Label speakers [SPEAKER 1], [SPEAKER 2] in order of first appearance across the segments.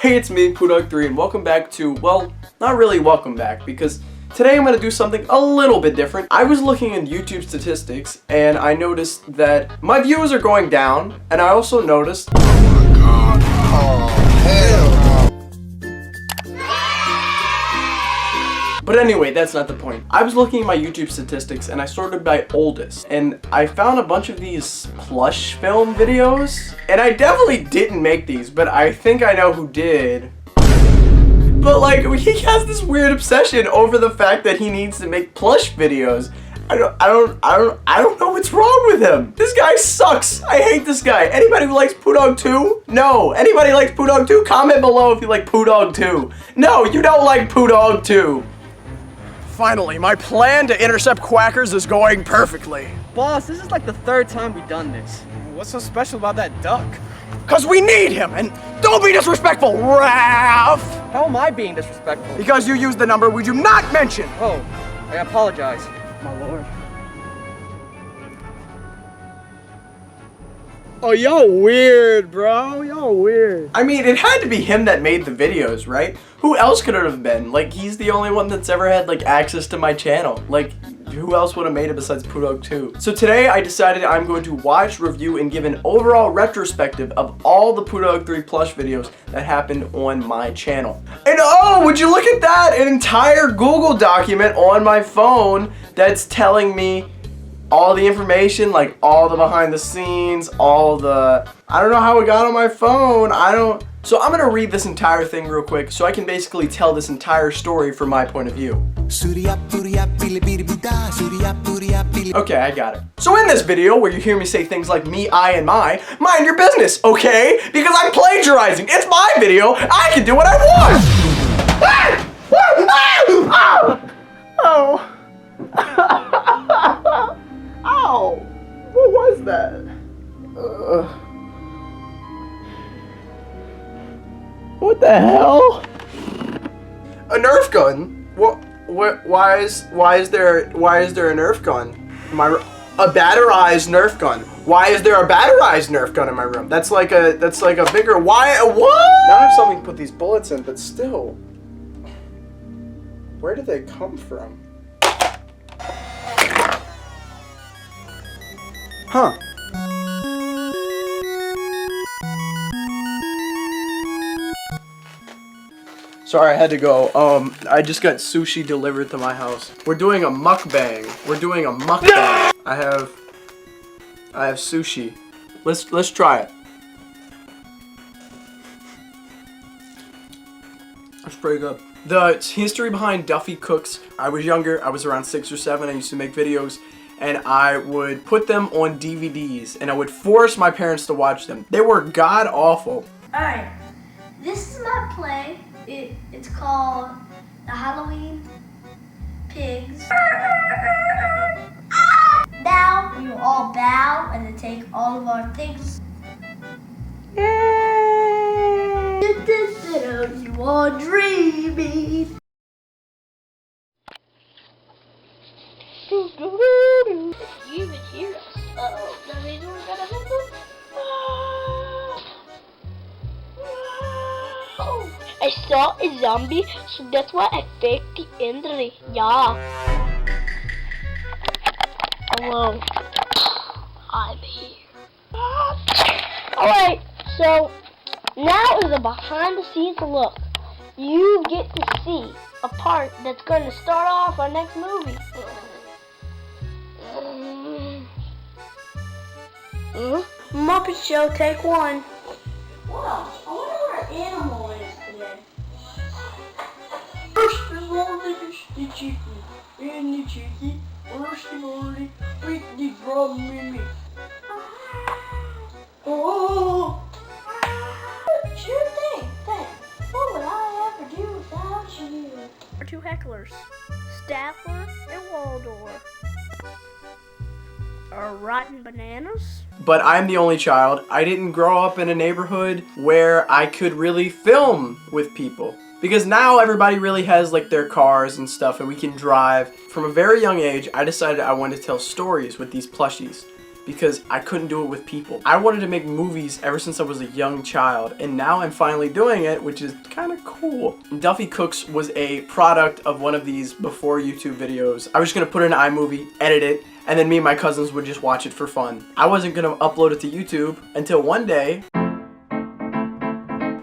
[SPEAKER 1] Hey, it's me, POODAWG3, and welcome back to, well, not really welcome back, because today I'm going to do something a little bit different. I was looking in YouTube statistics, and I noticed that my views are going down, and I also noticed... Oh my god, oh hell. But anyway, that's not the point. I was looking at my YouTube statistics, and I sorted by oldest, and I found a bunch of these Plush Film videos, and I definitely didn't make these, but I think I know who did. But like, he has this weird obsession over the fact that he needs to make plush videos. I don't know what's wrong with him. This guy sucks. I hate this guy. Anybody who likes POODAWG2? No. Anybody who likes POODAWG2? Comment below if you like POODAWG2. No, you don't like POODAWG2. Finally, my plan to intercept Quackers is going perfectly.
[SPEAKER 2] Boss, this is like the third time we've done this.
[SPEAKER 3] What's so special about that duck?
[SPEAKER 1] Cause we need him, and don't be disrespectful, Ralph!
[SPEAKER 2] How am I being disrespectful?
[SPEAKER 1] Because you used the number we do not mention!
[SPEAKER 2] Oh, I apologize, my lord.
[SPEAKER 3] Oh, y'all weird, bro. Y'all weird.
[SPEAKER 1] I mean, it had to be him that made the videos, right? Who else could it have been? Like, he's the only one that's ever had, like, access to my channel. Like, who else would have made it besides POODAWG2? So today, I decided I'm going to watch, review, and give an overall retrospective of all the POODAWG3 plush videos that happened on my channel. And oh, would you look at that? An entire Google document on my phone that's telling me all the information, like all the behind the scenes, all the... I don't know how it got on my phone. So I'm gonna read this entire thing real quick so I can basically tell this entire story from my point of view. Okay, I got it. So in this video, where you hear me say things like me, I, and my, mind your business, okay? Because I'm plagiarizing. It's my video. I can do what I want. Oh. Ow! What was that? What the hell? A Nerf gun? What? Why is there a Nerf gun? A batterized Nerf gun. Why is there a batterized Nerf gun in my room? That's like a bigger. Why? What? Now I have something to put these bullets in, but still. Where did they come from? Huh. Sorry, I had to go. I just got sushi delivered to my house. We're doing a mukbang. I have sushi. Let's try it. That's pretty good. The history behind Duffy Cooks. I was younger. I was around 6 or 7. I used to make videos. And I would put them on DVDs, and I would force my parents to watch them. They were god-awful.
[SPEAKER 4] Alright, this is my play. It's called The Halloween Pigs. Now, we will all bow and then take all of our things. Yay! You are dreaming. You even hear us? Uh-oh, that means we're gonna hit them.
[SPEAKER 5] I saw a zombie, so that's why I faked the injury. Yeah. Hello. I'm here. Alright, so now is a behind the scenes look. You get to see a part that's going to start off our next movie.
[SPEAKER 4] Muppet Show, take one. Wow, I wonder where animal is today. First of all, there's the chicken. And the chicken, first of all, with the drum mimi. Oh! Sure thing. What would I ever do without you?
[SPEAKER 5] Our two hecklers, Staffler and Waldorf. Are rotten bananas?
[SPEAKER 1] But I'm the only child. I didn't grow up in a neighborhood where I could really film with people. Because now everybody really has like their cars and stuff and we can drive. From a very young age, I decided I wanted to tell stories with these plushies. because I couldn't do it with people. I wanted to make movies ever since I was a young child, and now I'm finally doing it, which is kind of cool. Duffy Cooks was a product of one of these before YouTube videos. I was just gonna put it in iMovie, edit it, and then me and my cousins would just watch it for fun. I wasn't gonna upload it to YouTube until one day.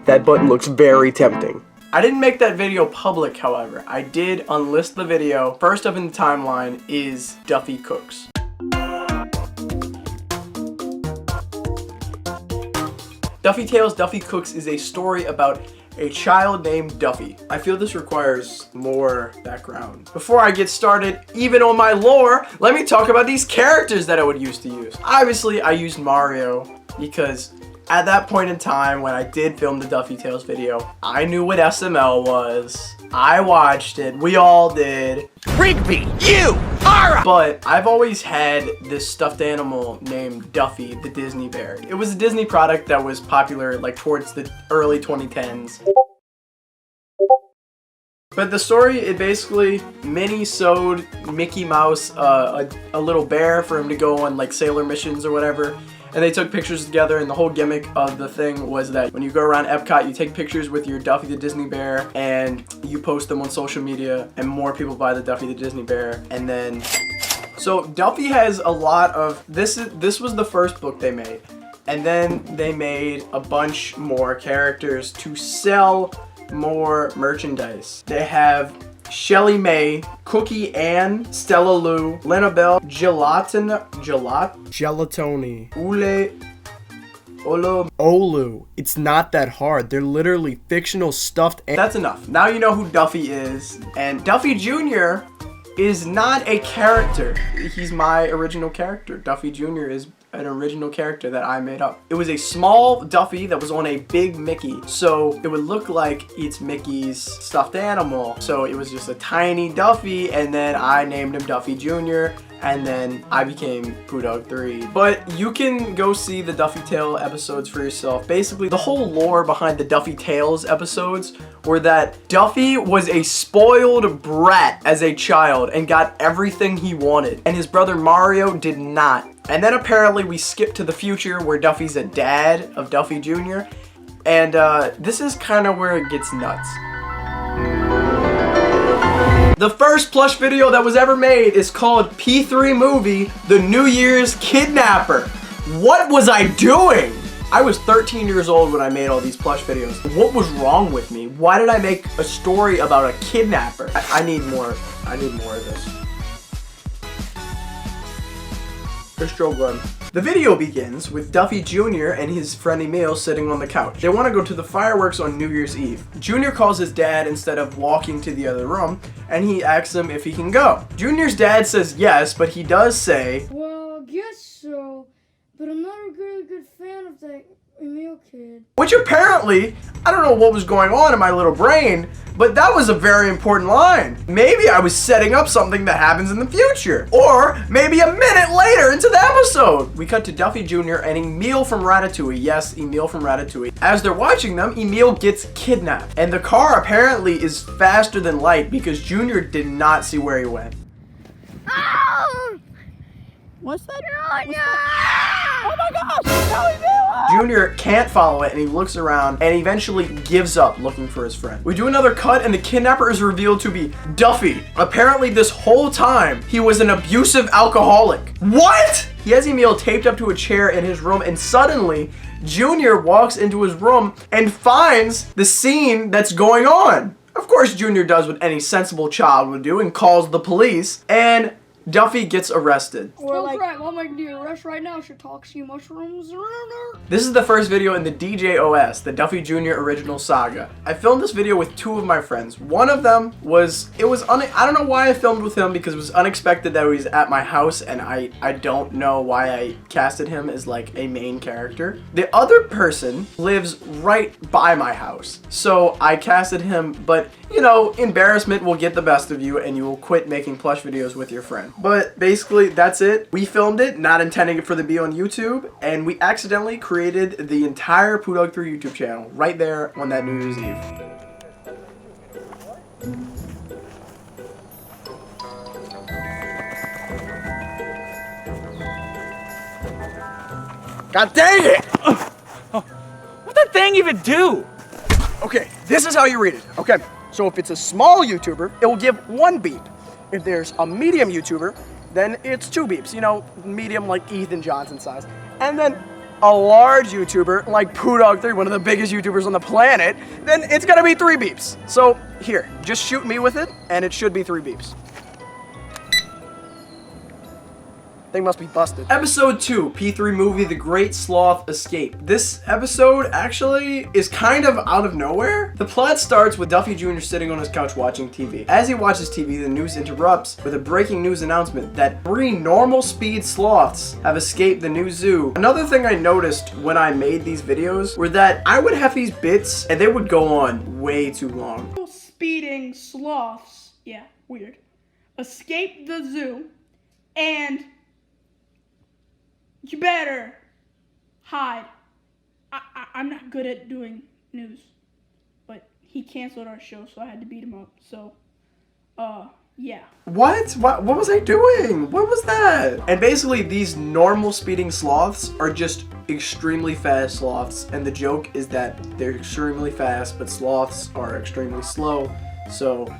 [SPEAKER 1] That button looks very tempting. I didn't make that video public, however. I did unlist the video. First up in the timeline is Duffy Cooks. Duffy Tales Duffy Cooks is a story about a child named Duffy. I feel this requires more background. Before I get started, even on my lore, let me talk about these characters that I would used to use. Obviously, I used Mario because at that point in time when I did film the Duffy Tales video, I knew what SML was. I watched it. We all did.
[SPEAKER 6] Rigby, you are a...
[SPEAKER 1] But I've always had this stuffed animal named Duffy, the Disney bear. It was a Disney product that was popular like towards the early 2010s. But the story, it basically, Minnie sewed Mickey Mouse a little bear for him to go on like sailor missions or whatever. And they took pictures together, and the whole gimmick of the thing was that when you go around Epcot, you take pictures with your Duffy the Disney Bear, and you post them on social media, and more people buy the Duffy the Disney Bear. And then, so Duffy has a lot of, this was the first book they made. And then they made a bunch more characters to sell more merchandise. They have Shelly Mae, Cookie Ann, Stella Lou, Linabelle, Gelatoni, Olu. It's not that hard. They're literally fictional stuffed. That's enough. Now you know who Duffy is. And Duffy Jr. is not a character. He's my original character. Duffy Jr. is an original character that I made up. It was a small Duffy that was on a big Mickey, so it would look like it's Mickey's stuffed animal. So it was just a tiny Duffy, and then I named him Duffy Jr., and then I became POODAWG3. But you can go see the Duffy Tale episodes for yourself. Basically, the whole lore behind the Duffy Tales episodes were that Duffy was a spoiled brat as a child and got everything he wanted, and his brother Mario did not. And then apparently we skip to the future where Duffy's a dad of Duffy Jr. And this is kind of where it gets nuts. The first plush video that was ever made is called P3 Movie, The New Year's Kidnapper. What was I doing? I was 13 years old when I made all these plush videos. What was wrong with me? Why did I make a story about a kidnapper? I need more of this. Let's go, Glenn. The video begins with Duffy Jr. and his friend Emil sitting on the couch. They want to go to the fireworks on New Year's Eve. Jr. calls his dad instead of walking to the other room, and he asks him if he can go. Jr.'s dad says yes, but he does say,
[SPEAKER 4] Well, I guess so, but I'm not a really good fan of that Emil kid.
[SPEAKER 1] Which apparently, I don't know what was going on in my little brain, but that was a very important line. Maybe I was setting up something that happens in the future. Or maybe a minute later into the episode. We cut to Duffy Jr. and Emil from Ratatouille. Yes, Emil from Ratatouille. As they're watching them, Emil gets kidnapped. And the car apparently is faster than light because Jr. did not see where he went.
[SPEAKER 3] Oh! What's that? Oh, no! Oh my gosh! No, he did!
[SPEAKER 1] Junior can't follow it, and he looks around and eventually gives up looking for his friend. We do another cut, and the kidnapper is revealed to be Duffy. Apparently this whole time he was an abusive alcoholic. What? He has Emil taped up to a chair in his room, and suddenly Junior walks into his room and finds the scene that's going on. Of course, Junior does what any sensible child would do and calls the police, and Duffy gets arrested.
[SPEAKER 4] Or like, right, I'm making the arrest right now. Should talk to you mushrooms.
[SPEAKER 1] This is the first video in the DJOS, the Duffy Jr. Original Saga. I filmed this video with two of my friends. One of them was, I don't know why I filmed with him because it was unexpected that he was at my house, and I don't know why I casted him as like a main character. The other person lives right by my house, so I casted him, but you know, embarrassment will get the best of you and you will quit making plush videos with your friend. But basically, that's it. We filmed it, not intending it for the be on YouTube, and we accidentally created the entire POODAWG3 YouTube channel right there on that New Year's Eve. God dang it!
[SPEAKER 6] What'd that thing even do?
[SPEAKER 1] Okay, this is how you read it. Okay, so if it's a small YouTuber, it will give 1 beep. If there's a medium YouTuber, then it's 2 beeps. You know, medium like Ethan Johnson size. And then a large YouTuber like POODAWG3, one of the biggest YouTubers on the planet, then it's gonna be 3 beeps. So here, just shoot me with it, and it should be 3 beeps. Thing must be busted. Episode 2, P3 movie, The Great Sloth Escape. This episode actually is kind of out of nowhere. The plot starts with Duffy Jr. sitting on his couch watching TV. As he watches TV, the news interrupts with a breaking news announcement that 3 normal speed sloths have escaped the new zoo. Another thing I noticed when I made these videos were that I would have these bits and they would go on way too long.
[SPEAKER 3] Speeding sloths, yeah, weird, escape the zoo, and you better hide. I'm not good at doing news, but he canceled our show, so I had to beat him up. So, yeah.
[SPEAKER 1] What was I doing? What was that? And basically these normal speeding sloths are just extremely fast sloths, and the joke is that they're extremely fast, but sloths are extremely slow, so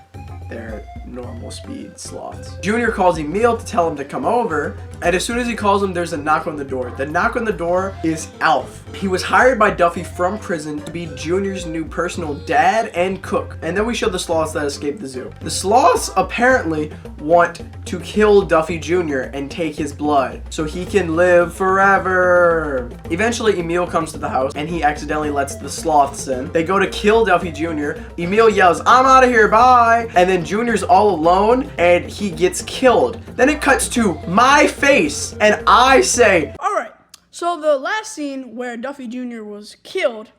[SPEAKER 1] they're normal speed sloths. Junior calls Emil to tell him to come over, and as soon as he calls him, there's a knock on the door. The knock on the door is Alf. He was hired by Duffy from prison to be Junior's new personal dad and cook. And then we show the sloths that escaped the zoo. The sloths apparently want to kill Duffy Jr. and take his blood so he can live forever. Eventually, Emil comes to the house and he accidentally lets the sloths in. They go to kill Duffy Jr. Emil yells, "I'm out of here, bye!" And then Junior's all alone and he gets killed. Then it cuts to my face and I say,
[SPEAKER 3] Alright, so the last scene where Duffy Jr. was killed,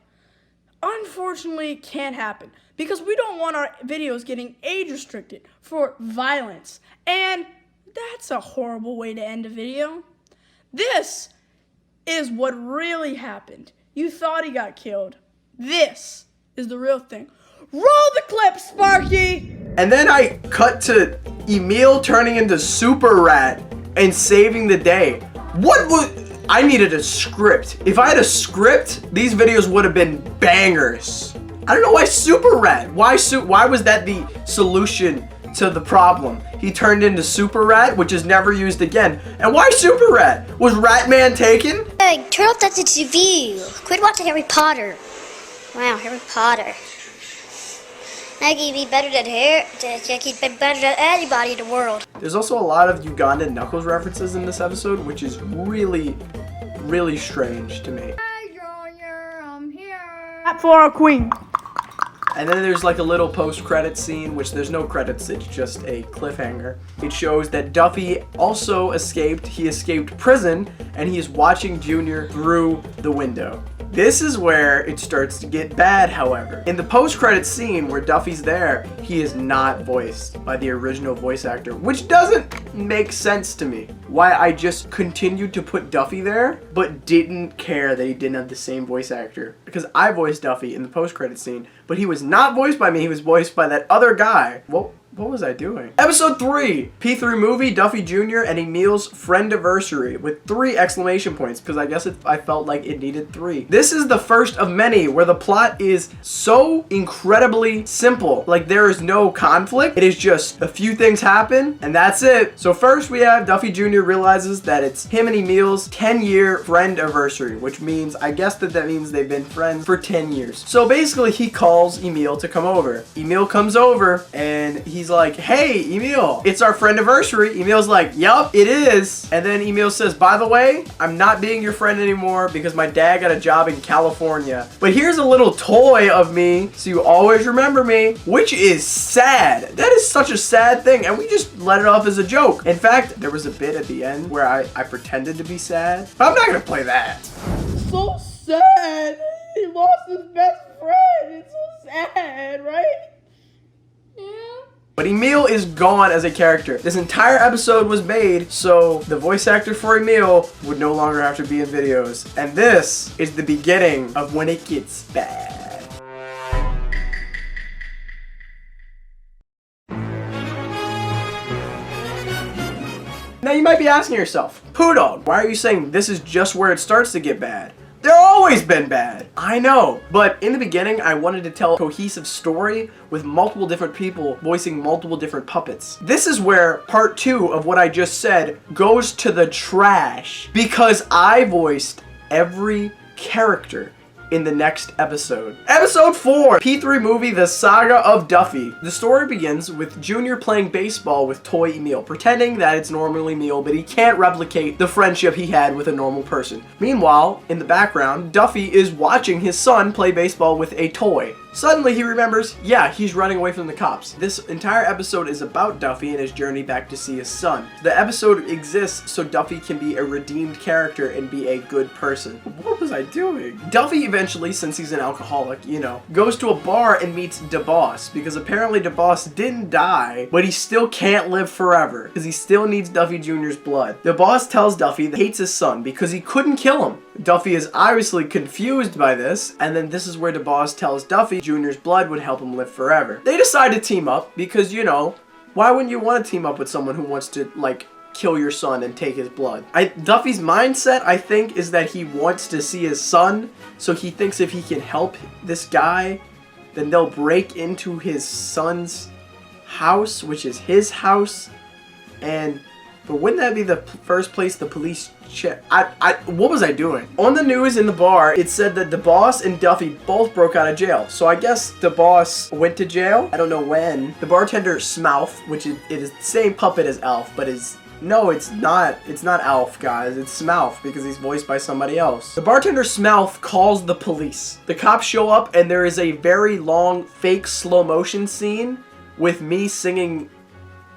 [SPEAKER 3] unfortunately can't happen because we don't want our videos getting age restricted for violence. And that's a horrible way to end a video. This is what really happened. You thought he got killed. This is the real thing. Roll the clip, Sparky!
[SPEAKER 1] And then I cut to Emil turning into Super Rat and saving the day. I needed a script. If I had a script, these videos would have been bangers. I don't know why Super Rat. Why was that the solution to the problem? He turned into Super Rat, which is never used again. And why Super Rat? Was Ratman taken?
[SPEAKER 7] Hey, turn off that TV. Quit watching Harry Potter. Wow, Harry Potter. I can be better than better than anybody in the world.
[SPEAKER 1] There's also a lot of Ugandan Knuckles references in this episode, which is really, really strange to me.
[SPEAKER 3] Hi, Junior, I'm here. For our queen.
[SPEAKER 1] And then there's like a little post-credit scene, which there's no credits, it's just a cliffhanger. It shows that Duffy also escaped. He escaped prison, and he is watching Junior through the window. This is where it starts to get bad, however. In the post-credit scene where Duffy's there, he is not voiced by the original voice actor, which doesn't make sense to me. Why I just continued to put Duffy there, but didn't care that he didn't have the same voice actor. Because I voiced Duffy in the post-credit scene, but he was not voiced by me, he was voiced by that other guy. What was I doing? Episode 3, P3 movie, Duffy Jr. and Emil's friendiversary with 3 exclamation points because I guess I felt like it needed 3. This is the first of many where the plot is so incredibly simple. Like there is no conflict. It is just a few things happen and that's it. So first we have Duffy Jr. realizes that it's him and Emil's 10-year friendiversary, which means, I guess that means they've been friends for 10 years. So basically he calls Emil to come over. Emil comes over and he's like, "Hey, Emil, it's our friendiversary." Emil's like, "Yup, it is." And then Emil says, "By the way, I'm not being your friend anymore because my dad got a job in California. But here's a little toy of me so you always remember me," which is sad. That is such a sad thing. And we just let it off as a joke. In fact, there was a bit at the end where I pretended to be sad. But I'm not going to play that.
[SPEAKER 3] So sad. He lost his best friend. It's so sad, right? Yeah.
[SPEAKER 1] But Emil is gone as a character. This entire episode was made so the voice actor for Emil would no longer have to be in videos. And this is the beginning of when it gets bad. Now you might be asking yourself, POODAWG, why are you saying this is just where it starts to get bad? They've always been bad. I know, but in the beginning, I wanted to tell a cohesive story with multiple different people voicing multiple different puppets. This is where part 2 of what I just said goes to the trash because I voiced every character in the next episode. Episode 4, P3 movie, The Saga of Duffy. The story begins with Junior playing baseball with Toy Emil, pretending that it's normally Emil, but he can't replicate the friendship he had with a normal person. Meanwhile, in the background, Duffy is watching his son play baseball with a toy. Suddenly he remembers, yeah, he's running away from the cops. This entire episode is about Duffy and his journey back to see his son. The episode exists so Duffy can be a redeemed character and be a good person. What was I doing? Duffy eventually, since he's an alcoholic, you know, goes to a bar and meets DeBoss because apparently DeBoss didn't die, but he still can't live forever because he still needs Duffy Jr.'s blood. DeBoss tells Duffy that he hates his son because he couldn't kill him. Duffy is obviously confused by this, and then this is where DeBoss tells Duffy Jr.'s blood would help him live forever. They decide to team up because, you know, why wouldn't you want to team up with someone who wants to, like, kill your son and take his blood? Duffy's mindset, I think, is that he wants to see his son, so he thinks if he can help this guy, then they'll break into his son's house, which is his house, but wouldn't that be the first place the police check? What was I doing? On the news in the bar, it said that the boss and Duffy both broke out of jail. So I guess the boss went to jail. I don't know when. The bartender Smouth, which it is the same puppet as Alf, but no, it's not. It's not Alf, guys. It's Smouth because he's voiced by somebody else. The bartender Smouth calls the police. The cops show up and there is a very long fake slow motion scene with me singing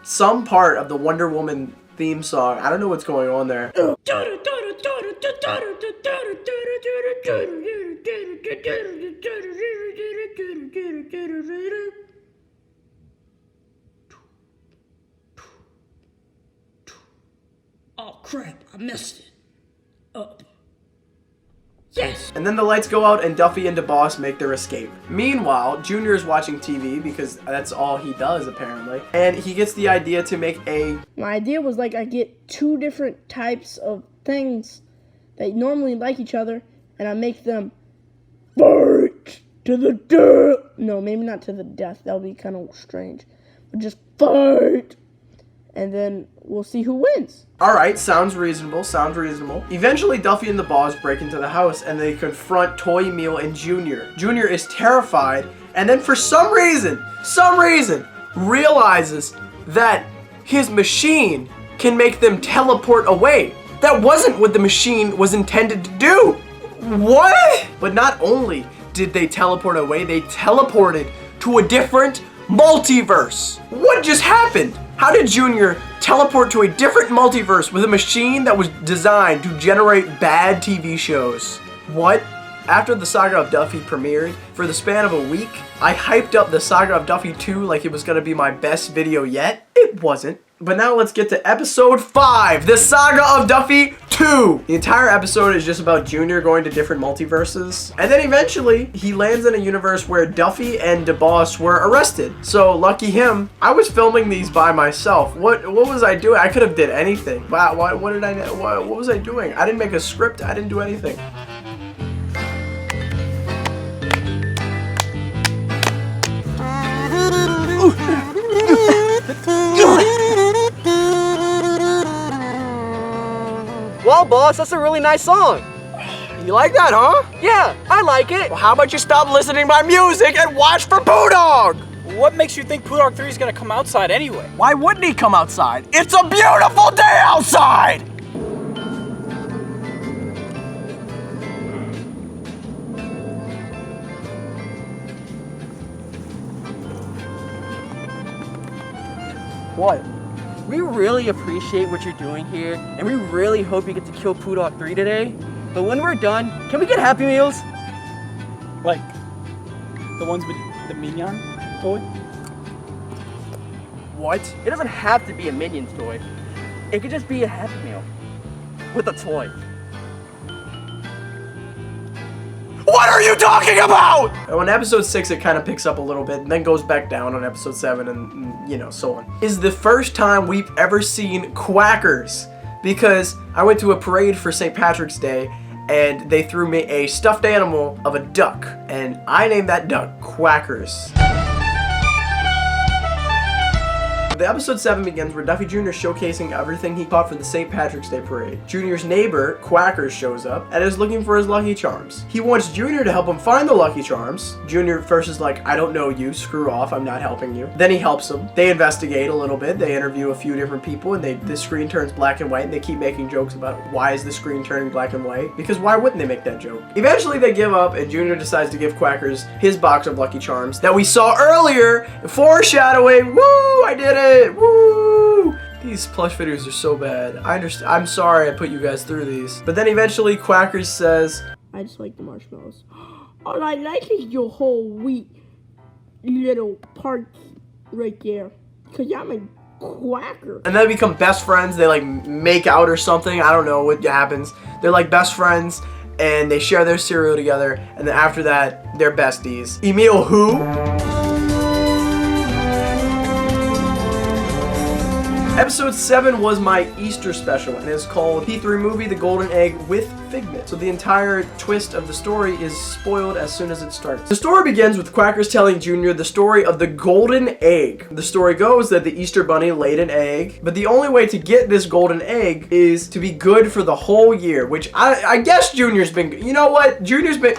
[SPEAKER 1] some part of the Wonder Woman theme song. I don't know what's going on there.
[SPEAKER 4] Oh crap, I messed it up. Yes!
[SPEAKER 1] And then the lights go out and Duffy and DeBoss make their escape. Meanwhile, Junior is watching TV because that's all he does apparently. And he gets the idea to make
[SPEAKER 3] My idea was like I get 2 different types of things that normally like each other and I make them fight to the death. No, maybe not to the death. That would be kind of strange. But just fight. And then we'll see who wins.
[SPEAKER 1] Alright, sounds reasonable, Eventually, Duffy and the boss break into the house and they confront Toy Emil and Junior. Junior is terrified and then for some reason, realizes that his machine can make them teleport away. That wasn't what the machine was intended to do. What? But not only did they teleport away, they teleported to a different multiverse. What just happened? How did Junior teleport to a different multiverse with a machine that was designed to generate bad TV shows? What? After the Saga of Duffy premiered, for the span of a week, I hyped up the Saga of Duffy 2 like it was gonna be my best video yet. It wasn't. But now let's get to episode 5, the Saga of Duffy 2. The entire episode is just about Junior going to different multiverses. And then eventually, he lands in a universe where Duffy and DeBoss were arrested. So lucky him, I was filming these by myself. What was I doing? I could have did anything. Wow, what was I doing? I didn't make a script, I didn't do anything.
[SPEAKER 2] Well, boss, that's a really nice song.
[SPEAKER 1] You like that, huh?
[SPEAKER 2] Yeah, I like it.
[SPEAKER 1] Well, how about you stop listening to my music and watch for POODAWG?
[SPEAKER 6] What makes you think POODAWG3 is gonna come outside anyway?
[SPEAKER 1] Why wouldn't he come outside? It's a beautiful day outside!
[SPEAKER 2] What? We really appreciate what you're doing here, and we really hope you get to kill POODAWG3 today. But when we're done, can we get Happy Meals?
[SPEAKER 6] Like, the ones with the Minion toy?
[SPEAKER 2] What? It doesn't have to be a Minions toy. It could just be a Happy Meal with a toy.
[SPEAKER 1] What are you talking about? On episode 6, it kind of picks up a little bit and then goes back down on episode 7 and, you know, so on. Is the first time we've ever seen Quackers, because I went to a parade for St. Patrick's Day and they threw me a stuffed animal of a duck, and I named that duck Quackers. The episode 7 begins where Duffy Jr. is showcasing everything he caught for the St. Patrick's Day parade. Junior's neighbor, Quackers, shows up and is looking for his Lucky Charms. He wants Junior to help him find the Lucky Charms. Junior first is like, I don't know you, screw off, I'm not helping you. Then he helps him. They investigate a little bit, they interview a few different people, and the screen turns black and white, and they keep making jokes about why is the screen turning black and white, because why wouldn't they make that joke? Eventually they give up, and Junior decides to give Quackers his box of Lucky Charms that we saw earlier. Foreshadowing, woo, I did it. Woo! These plush videos are so bad. I understand. I'm sorry I put you guys through these. But then eventually Quackers says,
[SPEAKER 4] I just like the marshmallows. All I like is your whole wheat little parts right there. Cause I'm a quacker.
[SPEAKER 1] And then they become best friends. They like make out or something. I don't know what happens. They're like best friends and they share their cereal together. And then after that, they're besties. Emil who? Episode 7 was my Easter special, and it's called P3 Movie, The Golden Egg with Figment. So the entire twist of the story is spoiled as soon as it starts. The story begins with Quackers telling Junior the story of the golden egg. The story goes that the Easter Bunny laid an egg, but the only way to get this golden egg is to be good for the whole year, which I guess Junior's been, you know what?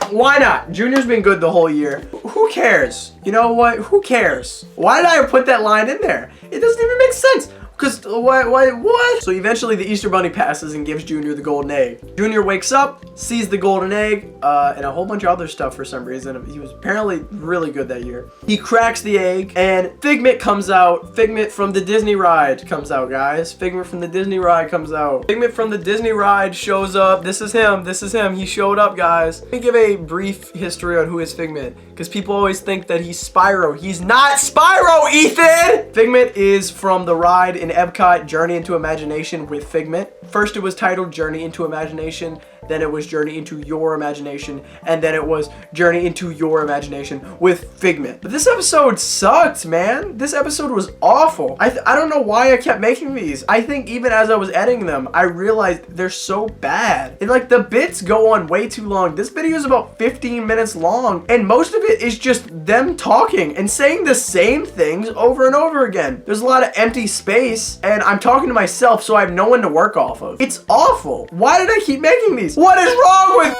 [SPEAKER 1] Why not? Junior's been good the whole year. Who cares? You know what? Who cares? Why did I put that line in there? It doesn't even make sense. Cause what? So eventually the Easter Bunny passes and gives Junior the golden egg. Junior wakes up, sees the golden egg, and a whole bunch of other stuff for some reason. He was apparently really good that year. He cracks the egg, and Figment comes out. Figment from the Disney ride comes out, guys. Figment from the Disney ride comes out. Figment from the Disney ride shows up. This is him. This is him. He showed up, guys. Let me give a brief history on who is Figment, because people always think that he's Spyro. He's not Spyro, Ethan! Figment is from the ride in Epcot, Journey into Imagination with Figment. First it was titled Journey into Imagination, then it was Journey into Your Imagination, and then it was Journey into Your Imagination with Figment. But this episode sucked, man. This episode was awful. I don't know why I kept making these. I think even as I was editing them, I realized they're so bad. And like the bits go on way too long. This video is about 15 minutes long, and most of it is just them talking and saying the same things over and over again. There's a lot of empty space, and I'm talking to myself, so I have no one to work off of. It's awful. Why did I keep making these? What is wrong with...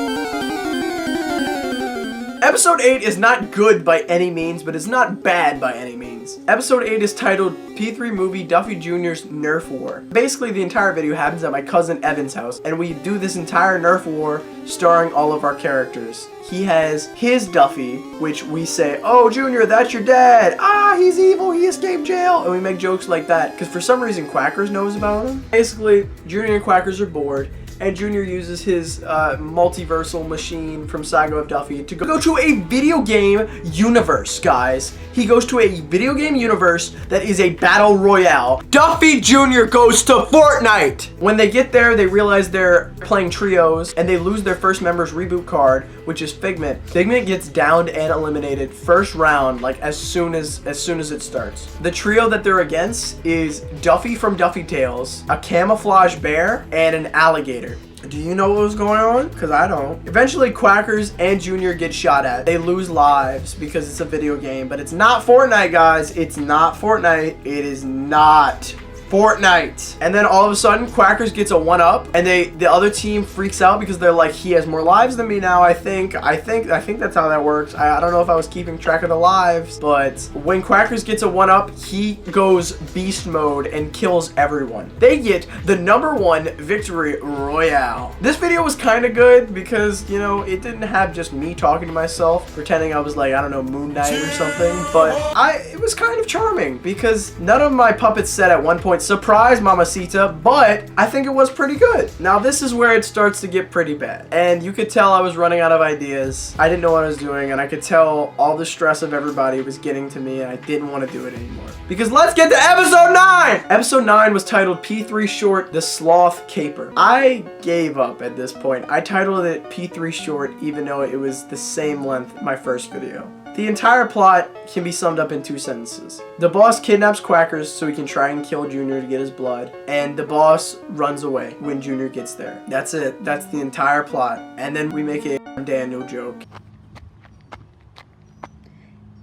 [SPEAKER 1] Episode 8 is not good by any means, but it's not bad by any means. Episode 8 is titled P3 Movie Duffy Jr.'s Nerf War. Basically, the entire video happens at my cousin Evan's house, and we do this entire Nerf War starring all of our characters. He has his Duffy, which we say, oh, Junior, that's your dad. Ah, he's evil, he escaped jail. And we make jokes like that, because for some reason, Quackers knows about him. Basically, Junior and Quackers are bored, and Junior uses his multiversal machine from Saga of Duffy to go to a video game universe, guys. He goes to a video game universe that is a battle royale. Duffy Jr. goes to Fortnite. When they get there, they realize they're playing trios, and they lose their first member's reboot card, which is Figment. Figment gets downed and eliminated first round, like as soon as it starts. The trio that they're against is Duffy from Duffy Tales, a camouflage bear, and an alligator. Do you know what was going on? Because I don't. Eventually, Quackers and Junior get shot at. They lose lives because it's a video game, but it's not Fortnite, guys. It's not Fortnite. It is not Fortnite. And then all of a sudden, Quackers gets a 1-up, and the other team freaks out because they're like, he has more lives than me now. I think that's how that works. I don't know if I was keeping track of the lives, but when Quackers gets a 1-up, he goes beast mode and kills everyone. They get the #1 victory royale. This video was kind of good because, you know, it didn't have just me talking to myself, pretending I was like, I don't know, Moon Knight or something, but it was kind of charming because none of my puppets said at one point point, surprise mamacita, but I think it was pretty good. Now this is where it starts to get pretty bad. And you could tell I was running out of ideas. I didn't know what I was doing, and I could tell all the stress of everybody was getting to me, and I didn't want to do it anymore. Because let's get to episode 9! Episode 9 was titled P3 Short, The Sloth Caper. I gave up at this point. I titled it P3 Short, even though it was the same length my first video. The entire plot can be summed up in 2 sentences. The boss kidnaps Quackers so he can try and kill Junior to get his blood, and the boss runs away when Junior gets there. That's it. That's the entire plot. And then we make a Daniel joke.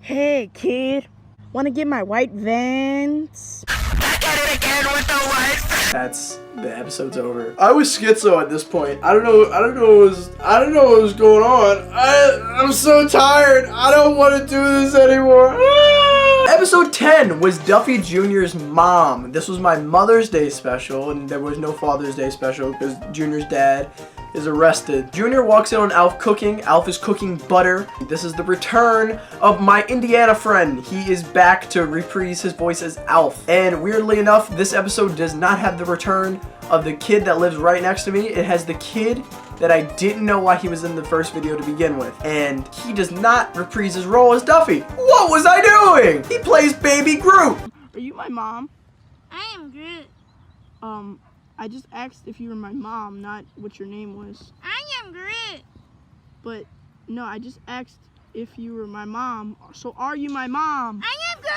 [SPEAKER 4] Hey, kid. Wanna get my white Vans?
[SPEAKER 1] That's the episode's over. I was schizo at this point. I don't know what was going on. I'm so tired. I don't want to do this anymore. Episode 10 was Duffy Jr.'s mom. This was my Mother's Day special, and there was no Father's Day special because Junior's dad is arrested. Junior walks in on Alf cooking. Alf is cooking butter. This is the return of my Indiana friend. He is back to reprise his voice as Alf. And weirdly enough, this episode does not have the return of the kid that lives right next to me. It has the kid that I didn't know why he was in the first video to begin with. And he does not reprise his role as Duffy. What was I doing? He plays Baby Groot.
[SPEAKER 4] Are you my mom?
[SPEAKER 5] I am Groot.
[SPEAKER 4] I just asked if you were my mom, not what your name was.
[SPEAKER 5] I am Groot.
[SPEAKER 4] But, no, I just asked if you were my mom. So are you my mom?
[SPEAKER 5] I am Groot.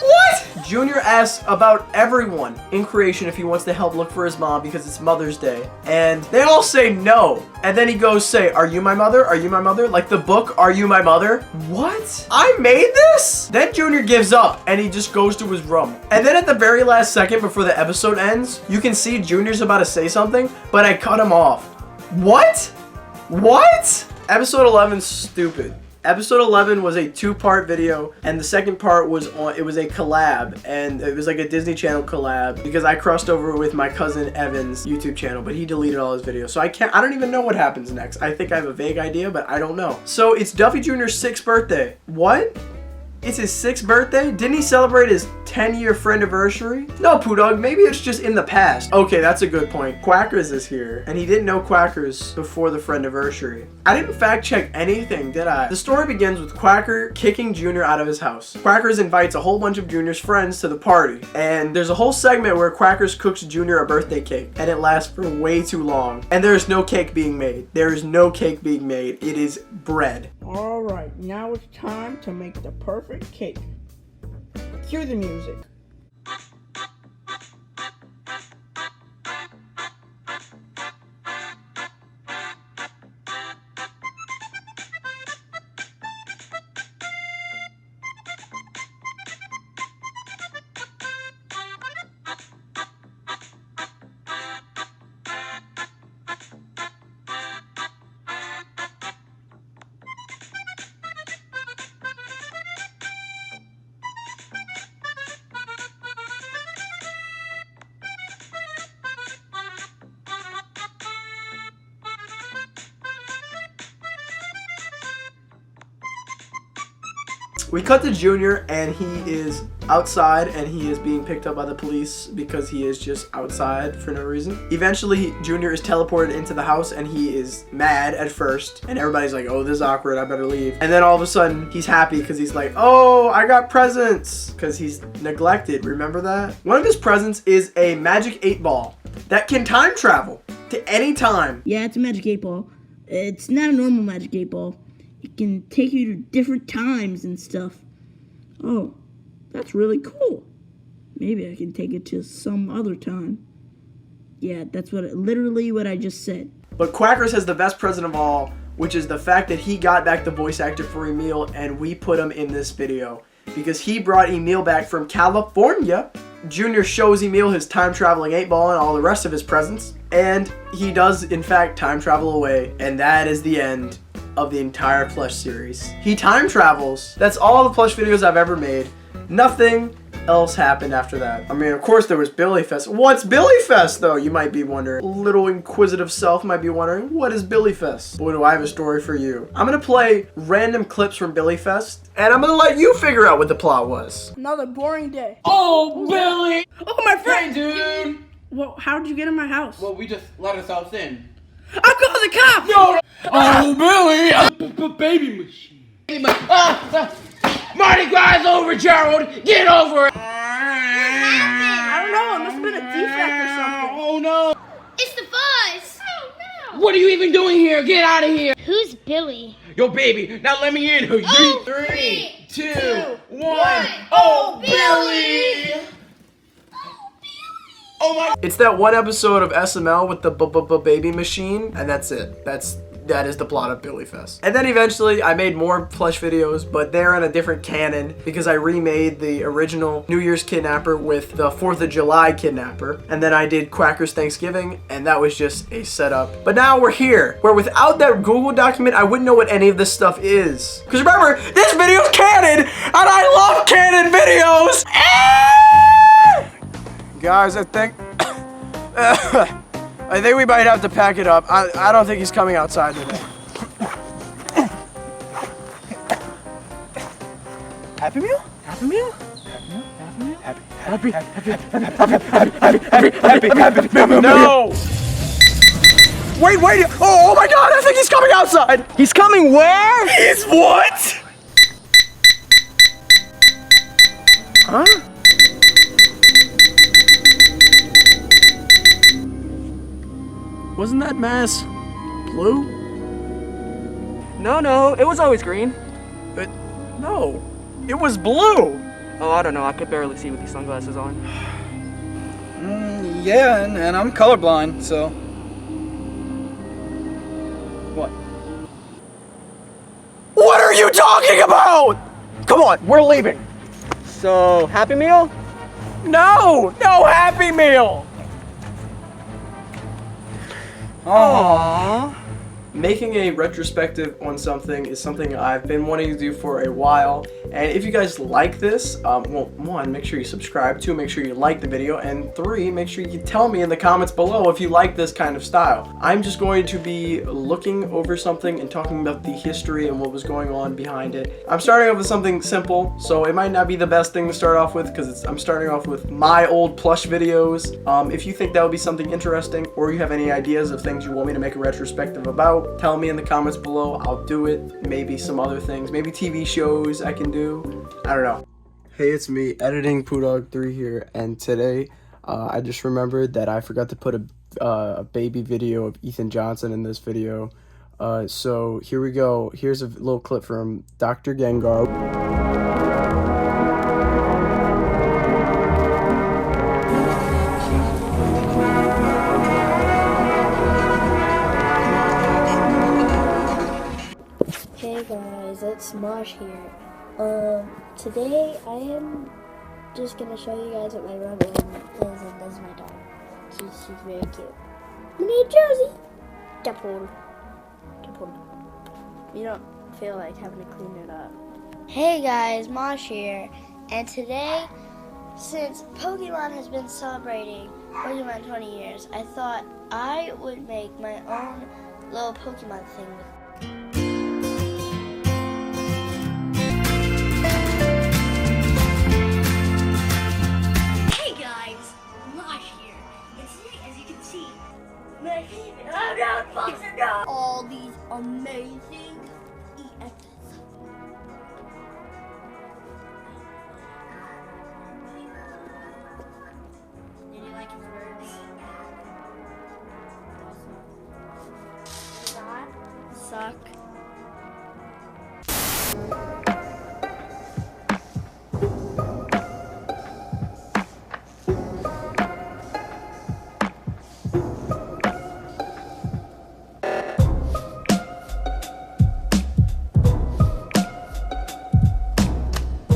[SPEAKER 1] What? Junior asks about everyone in creation if he wants to help look for his mom because it's Mother's Day. And they all say no. And then he goes say, are you my mother? Are you my mother? Like the book, Are You My Mother? What? I made this? Then Junior gives up and he just goes to his room. And then at the very last second before the episode ends, you can see Junior's about to say something, but I cut him off. What? What? Episode 11's stupid. Episode 11 was a 2-part video, and the second part was it was a collab, and it was like a Disney Channel collab because I crossed over with my cousin Evan's YouTube channel, but he deleted all his videos, so I don't even know what happens next. I think I have a vague idea, but I don't know. So it's Duffy Jr.'s 6th birthday. What? It's his 6th birthday? Didn't he celebrate his 10-year friendiversary? No, POODAWG, maybe it's just in the past. Okay, that's a good point. Quackers is here, and he didn't know Quackers before the friendiversary. I didn't fact check anything, did I? The story begins with Quacker kicking Junior out of his house. Quackers invites a whole bunch of Junior's friends to the party, and there's a whole segment where Quackers cooks Junior a birthday cake, and it lasts for way too long. And there's no cake being made. There is no cake being made. It is bread.
[SPEAKER 4] Alright, now it's time to make the perfect cake. Cue the music.
[SPEAKER 1] We cut to Junior, and he is outside, and he is being picked up by the police because he is just outside for no reason. Eventually, Junior is teleported into the house, and he is mad at first, and everybody's like, oh, this is awkward, I better leave. And then all of a sudden, he's happy because he's like, oh, I got presents, because he's neglected. Remember that? One of his presents is a magic 8-ball that can time travel to any time.
[SPEAKER 4] Yeah, it's a magic 8-ball. It's not a normal magic 8-ball. It can take you to different times and stuff. Oh, that's really cool. Maybe I can take it to some other time. Yeah, that's literally what I just said.
[SPEAKER 1] But Quackers has the best present of all, which is the fact that he got back the voice actor for Emil, and we put him in this video because he brought Emil back from California. Junior shows Emil his time-traveling 8-ball and all the rest of his presents, and he does, in fact, time travel away, and that is the end of the entire Plush series. He time travels. That's all the Plush videos I've ever made. Nothing else happened after that? I mean, of course there was Billy Fest. What's Billy Fest though? You might be wondering. Little inquisitive self might be wondering, what is Billy Fest? Boy, do I have a story for you. I'm gonna play random clips from Billy Fest, and I'm gonna let you figure out what the plot was.
[SPEAKER 3] Another boring day.
[SPEAKER 6] Oh, Billy!
[SPEAKER 3] Oh, my friend!
[SPEAKER 6] Hey, dude!
[SPEAKER 3] Well, how'd you get in my house?
[SPEAKER 6] Well, we just let ourselves in.
[SPEAKER 3] I'll call the cops!
[SPEAKER 6] No! Oh, Billy! Baby machine. Mardi Gras over, Gerald! Get over it!
[SPEAKER 3] I don't know, it must have been a defect or something.
[SPEAKER 6] Oh, no!
[SPEAKER 7] It's the fuzz. Oh no.
[SPEAKER 6] What are you even doing here? Get out of here!
[SPEAKER 7] Who's Billy?
[SPEAKER 6] Yo, baby, now let me in.
[SPEAKER 7] Oh,
[SPEAKER 6] 3, 2, 1.
[SPEAKER 7] Oh,
[SPEAKER 6] Billy! Oh my!
[SPEAKER 1] It's that one episode of SML with the baby machine, and that's it. That is the plot of Billy Fest. And then eventually I made more Plush videos, but they're in a different canon because I remade the original New Year's Kidnapper with the 4th of July Kidnapper. And then I did Quackers Thanksgiving, and that was just a setup. But now we're here, where without that Google document, I wouldn't know what any of this stuff is. Because remember, this video's canon, and I love canon videos! Guys, I think we might have to pack it up. I don't think he's coming outside today.
[SPEAKER 6] Happy Meal? Happy Meal? Happy Meal?
[SPEAKER 1] No! Wait! Oh my God! I think he's coming outside.
[SPEAKER 2] He's coming where?
[SPEAKER 1] He's what? Huh? Wasn't that mask blue?
[SPEAKER 2] No, it was always green.
[SPEAKER 1] No, it was blue.
[SPEAKER 2] Oh, I don't know. I could barely see with these sunglasses on.
[SPEAKER 6] Yeah, and I'm colorblind, so. What?
[SPEAKER 1] What are you talking about? Come on, we're leaving.
[SPEAKER 2] So, Happy Meal?
[SPEAKER 1] No Happy Meal.
[SPEAKER 2] Aww.
[SPEAKER 1] Making a retrospective on something is something I've been wanting to do for a while, and if you guys like this, well, 1, make sure you subscribe, 2, make sure you like the video, and 3, make sure you tell me in the comments below if you like this kind of style. I'm just going to be looking over something and talking about the history and what was going on behind it. I'm starting off with something simple, so it might not be the best thing to start off with because I'm starting off with my old Plush videos. If you think that would be something interesting, or you have any ideas of things you want me to make a retrospective about, tell me in the comments below. I'll do it. Maybe some other things. Maybe TV shows I can do. I don't know. Hey, it's me, editing POODAWG3 here, and today I just remembered that I forgot to put a baby video of Ethan Johnson in this video. So here we go. Here's a little clip from Dr. Gengar.
[SPEAKER 5] Hey guys, it's Mosh here. Today I am just gonna show you guys what my room is, and this is my dog. She's very cute. My name is Josie. Double. You don't feel like having to clean it up. Hey guys, Mosh here, and today, since Pokemon has been celebrating Pokemon 20 years, I thought I would make my own little Pokemon thing with. All these amazing EXs. Did you like his words? Suck.